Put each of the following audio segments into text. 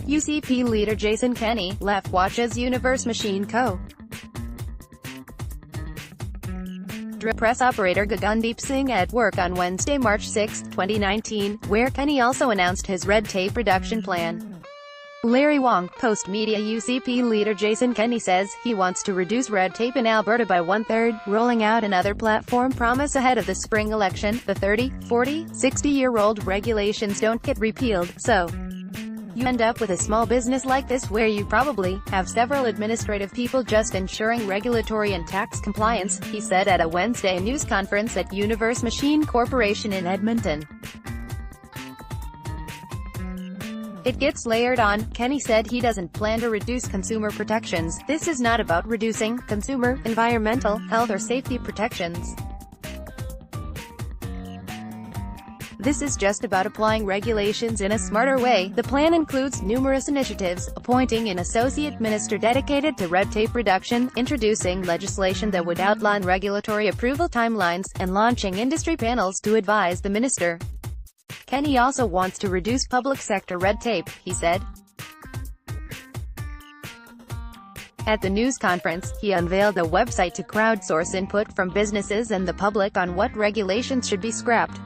UCP Leader Jason Kenney left Watches Universe Machine Co. Press operator Gagandeep Singh at work on Wednesday, March 6, 2019, where Kenney also announced his red tape reduction plan. Larry Wong, Postmedia UCP leader Jason Kenney says he wants to reduce red tape in Alberta by 1/3, rolling out another platform promise ahead of the spring election. The 30, 40, 60-year-old regulations don't get repealed, so you end up with a small business like this where you probably have several administrative people just ensuring regulatory and tax compliance, he said at a Wednesday news conference at Universe Machine Corporation in Edmonton. It gets layered on. Kenney said he doesn't plan to reduce consumer protections. This is not about reducing consumer, environmental, health or safety protections. This is just about applying regulations in a smarter way. The plan includes numerous initiatives, appointing an associate minister dedicated to red tape reduction, introducing legislation that would outline regulatory approval timelines, and launching industry panels to advise the minister. Kenney also wants to reduce public sector red tape, he said. At the news conference, he unveiled a website to crowdsource input from businesses and the public on what regulations should be scrapped.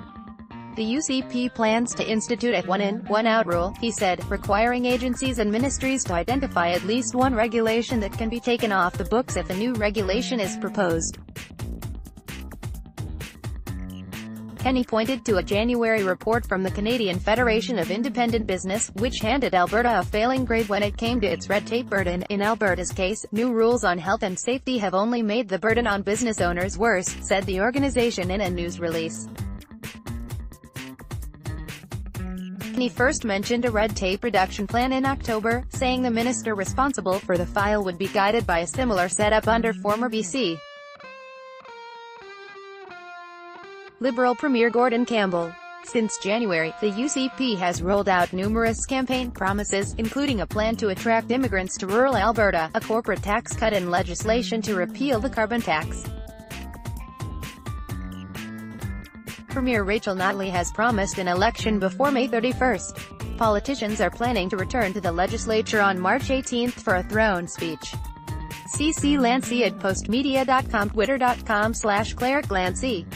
The UCP plans to institute a one-in, one-out rule, he said, requiring agencies and ministries to identify at least one regulation that can be taken off the books if a new regulation is proposed. Kenney pointed to a January report from the Canadian Federation of Independent Business, which handed Alberta a failing grade when it came to its red tape burden. In Alberta's case, new rules on health and safety have only made the burden on business owners worse, said the organization in a news release. Kenney first mentioned a red tape reduction plan in October, saying the minister responsible for the file would be guided by a similar setup under former BC Liberal Premier Gordon Campbell. Since January, the UCP has rolled out numerous campaign promises, including a plan to attract immigrants to rural Alberta, a corporate tax cut and legislation to repeal the carbon tax. Premier Rachel Notley has promised an election before May 31st. Politicians are planning to return to the legislature on March 18 for a throne speech. CC Lancy at postmedia.com, twitter.com/ClaireGlancy.